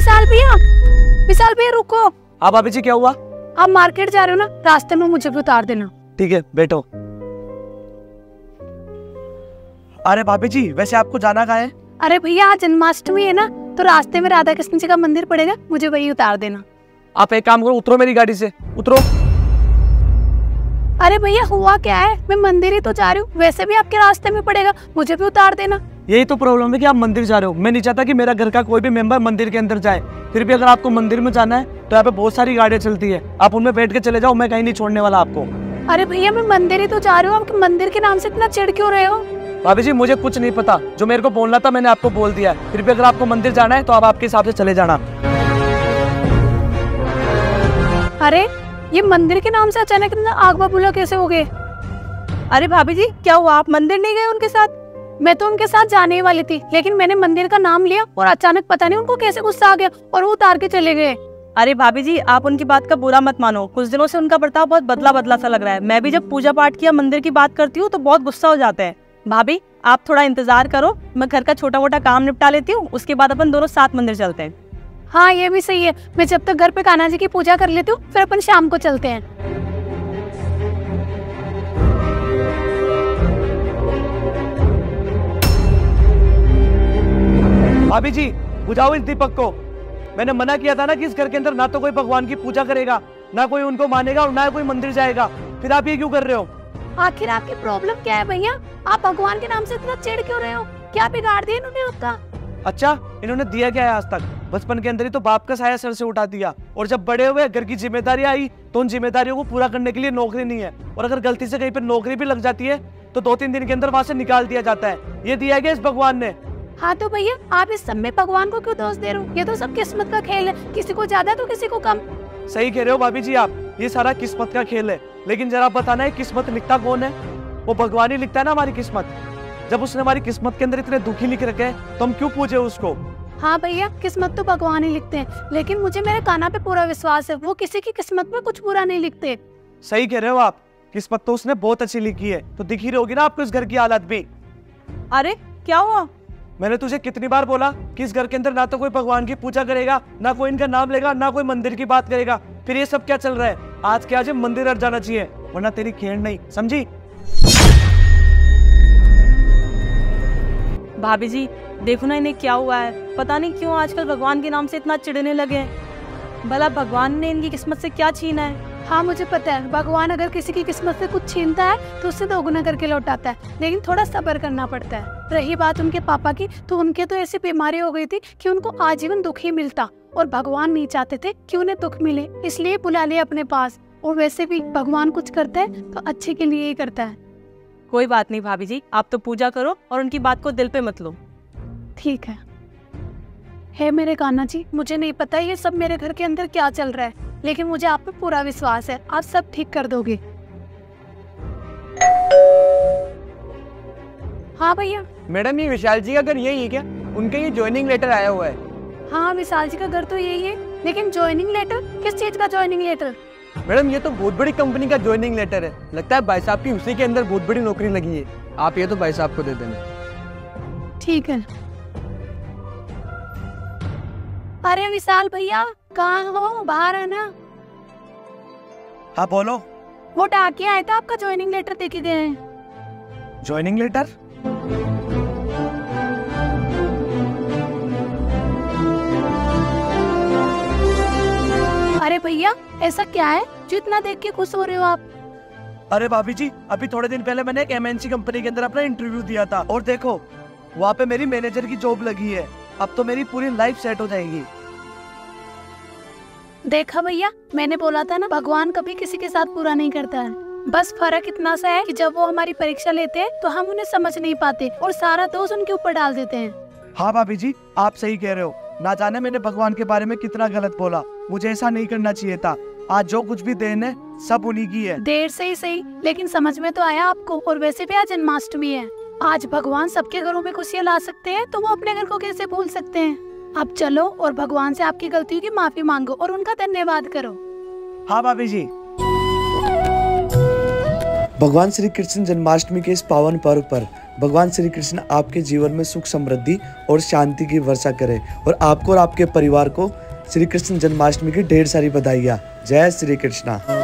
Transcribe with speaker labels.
Speaker 1: विशाल भैया, विशाल भैया रुको।
Speaker 2: हाँ भाभी जी क्या हुआ?
Speaker 1: आप मार्केट जा रहे हो ना, रास्ते में मुझे भी उतार देना।
Speaker 2: ठीक है बैठो। अरे भाभी जी वैसे आपको जाना कहाँ है?
Speaker 1: अरे भैया आज जन्माष्टमी है ना, तो रास्ते में राधा कृष्ण जी का मंदिर पड़ेगा, मुझे वही उतार देना।
Speaker 2: आप एक काम करो, उतरो मेरी गाड़ी से, उतरो।
Speaker 1: अरे भैया हुआ क्या है, मैं मंदिर ही तो जा रही हूँ, वैसे भी आपके रास्ते में पड़ेगा, मुझे भी उतार देना।
Speaker 2: यही तो प्रॉब्लम है कि आप मंदिर जा रहे हो। मैं नहीं चाहता कि मेरा घर का कोई भी मेंबर मंदिर के अंदर जाए। फिर भी अगर आपको मंदिर में जाना है तो यहाँ पे बहुत सारी गाड़ियाँ चलती है, आप उनमें बैठ के चले जाओ, मैं कहीं नहीं छोड़ने वाला आपको।
Speaker 1: अरे भैया मैं मंदिर ही तो जा रही हूँ, आप मंदिर के नाम से इतना चिढ़ क्यों रहे हो?
Speaker 2: भाभी जी मुझे कुछ नहीं पता, जो मेरे को बोलना था मैंने आपको बोल दिया। फिर भी अगर आपको मंदिर जाना है तो आप आपके हिसाब से चले जाना।
Speaker 1: अरे ये मंदिर के नाम से अचानक आग बबूला कैसे हो गए?
Speaker 3: अरे भाभी जी क्या हुआ, आप मंदिर नहीं गए उनके साथ?
Speaker 1: मैं तो उनके साथ जाने ही वाली थी, लेकिन मैंने मंदिर का नाम लिया और अचानक पता नहीं उनको कैसे गुस्सा आ गया और वो उतार के चले गए।
Speaker 3: अरे भाभी जी आप उनकी बात का बुरा मत मानो, कुछ दिनों से उनका बर्ताव बहुत बदला बदला सा लग रहा है। मैं भी जब पूजा पाठ किया मंदिर की बात करती हूँ तो बहुत गुस्सा हो जाते हैं। भाभी आप थोड़ा इंतजार करो, मैं घर का छोटा मोटा काम निपटा लेती हूँ, उसके बाद अपन दोनों साथ मंदिर चलते हैं।
Speaker 1: हाँ ये भी सही है, मैं जब तक घर पे कान्हा जी की पूजा कर लेती हूँ, फिर अपन शाम को चलते हैं।
Speaker 2: भाभी जी बुझाओ इस दीपक को। मैंने मना किया था ना कि इस घर के अंदर ना तो कोई भगवान की पूजा करेगा, ना कोई उनको मानेगा और ना कोई मंदिर जाएगा। फिर आप ये क्यों कर रहे हो?
Speaker 1: आखिर आपकी प्रॉब्लम क्या है भैया? आप भगवान के नाम से इतना चिढ़ क्यों रहे हो? क्या बिगाड़ दिया इन्होंने आपका?
Speaker 2: अच्छा इन्होंने दिया क्या है आज तक? बचपन के अंदर ही तो बाप का साया सर से उठा दिया, और जब बड़े हुए घर की जिम्मेदारी आई तो उन जिम्मेदारियों को पूरा करने के लिए नौकरी नहीं है, और अगर गलती से कहीं पर नौकरी भी लग जाती है तो 2-3 दिन के अंदर वहां से निकाल दिया जाता है। ये दिया गया इस भगवान ने।
Speaker 1: हाँ तो भैया आप इस सब में भगवान को क्यों दोष दे रहे हो? ये तो सब किस्मत का खेल है, किसी को ज्यादा तो किसी को कम।
Speaker 2: सही कह रहे हो भाभी जी आप, ये सारा किस्मत का खेल है। लेकिन जरा बताना है किस्मत लिखता कौन है? वो भगवान ही लिखता है ना हमारी किस्मत। जब उसने हमारी किस्मत के अंदर इतने दुखी लिख रखे हैं तो हम क्यों पूजे उसको?
Speaker 1: हाँ भैया किस्मत तो भगवान ही लिखते हैं, लेकिन मुझे मेरे कान्हा पे पूरा विश्वास है, वो किसी की किस्मत में कुछ बुरा नहीं लिखते।
Speaker 2: सही कह रहे हो आप, किस्मत तो उसने बहुत अच्छी लिखी है, तो दिख ही रही होगी ना आपको इस घर की हालत भी।
Speaker 3: अरे क्या हुआ?
Speaker 2: मैंने तुझे कितनी बार बोला कि इस घर के अंदर ना तो कोई भगवान की पूजा करेगा, ना कोई इनका नाम लेगा, ना कोई मंदिर की बात करेगा। फिर ये सब क्या चल रहा है? आज के आज मंदिर हट जाना चाहिए, वरना तेरी खेड़ नहीं, समझी?
Speaker 3: भाभी जी देखो ना इन्हें क्या हुआ है, पता नहीं क्यों आजकल भगवान के नाम से इतना चिढ़ने लगे हैं। भला भगवान ने इनकी किस्मत से क्या छीना है?
Speaker 1: हाँ मुझे पता है, भगवान अगर किसी की किस्मत से कुछ छीनता है तो उससे दोगुना करके लौटाता है, लेकिन थोड़ा सब्र करना पड़ता है। रही बात उनके पापा की, तो उनके तो ऐसी बीमारी हो गई थी कि उनको आजीवन दुख ही मिलता, और भगवान नहीं चाहते थे कि उन्हें दुख मिले, इसलिए बुला लिया अपने पास। और वैसे भी भगवान कुछ करता है तो अच्छे के लिए ही करता है।
Speaker 3: कोई बात नहीं भाभी जी, आप तो पूजा करो और उनकी बात को दिल पे मत लो।
Speaker 1: ठीक है मेरे कान्हा जी, मुझे नहीं पता ये सब मेरे घर के अंदर क्या चल रहा है, लेकिन मुझे आप पे पूरा विश्वास है, आप सब ठीक कर दोगे। हाँ भैया।
Speaker 4: मैडम ये विशाल जी का घर यही है क्या? उनका ये ज्वाइनिंग लेटर आया हुआ है।
Speaker 1: हाँ विशाल जी का घर तो यही है, लेकिन ज्वाइनिंग लेटर? किस चीज का ज्वाइनिंग लेटर?
Speaker 4: मैडम ये तो बहुत बड़ी कंपनी का ज्वाइनिंग लेटर है, लगता है भाई साहब की उसी के अंदर बहुत बड़ी नौकरी लगी है। आप ये तो भाई साहब को दे देना।
Speaker 1: ठीक है। अरे विशाल भैया कहाँ हो? बाहर है ना?
Speaker 2: हाँ बोलो।
Speaker 1: वो डाकिया आया था, आपका ज्वाइनिंग लेटर दे के गए हैं।
Speaker 2: Joining letter?
Speaker 1: अरे भैया ऐसा क्या है जो इतना देख के खुश हो रहे हो आप?
Speaker 2: अरे भाभी जी अभी थोड़े दिन पहले मैंने एक MNC कंपनी के अंदर अपना इंटरव्यू दिया था, और देखो वहाँ पे मेरी मैनेजर की जॉब लगी है। अब तो मेरी पूरी लाइफ सेट हो जाएगी।
Speaker 1: देखा भैया, मैंने बोला था ना, भगवान कभी किसी के साथ बुरा नहीं करता है। बस फर्क इतना सा है कि जब वो हमारी परीक्षा लेते हैं तो हम उन्हें समझ नहीं पाते और सारा दोष उनके ऊपर डाल देते हैं।
Speaker 2: हाँ भाभी जी आप सही कह रहे हो, ना जाने मैंने भगवान के बारे में कितना गलत बोला। मुझे ऐसा नहीं करना चाहिए था। आज जो कुछ भी देन है सब उन्हीं की है।
Speaker 1: देर से ही सही, लेकिन समझ में तो आया आपको। और वैसे भी आज जन्माष्टमी है, आज भगवान सबके घरों में खुशियाँ ला सकते हैं, तो वो अपने घर को कैसे भूल सकते हैं? अब चलो और भगवान से आपकी गलतियों की माफी मांगो और उनका धन्यवाद करो।
Speaker 2: हाँ भाभी जी।
Speaker 5: भगवान श्री कृष्ण जन्माष्टमी के इस पावन पर्व पर भगवान श्री कृष्ण आपके जीवन में सुख समृद्धि और शांति की वर्षा करे और आपको और आपके परिवार को श्री कृष्ण जन्माष्टमी की ढेर सारी बधाइयाँ। जय श्री कृष्णा।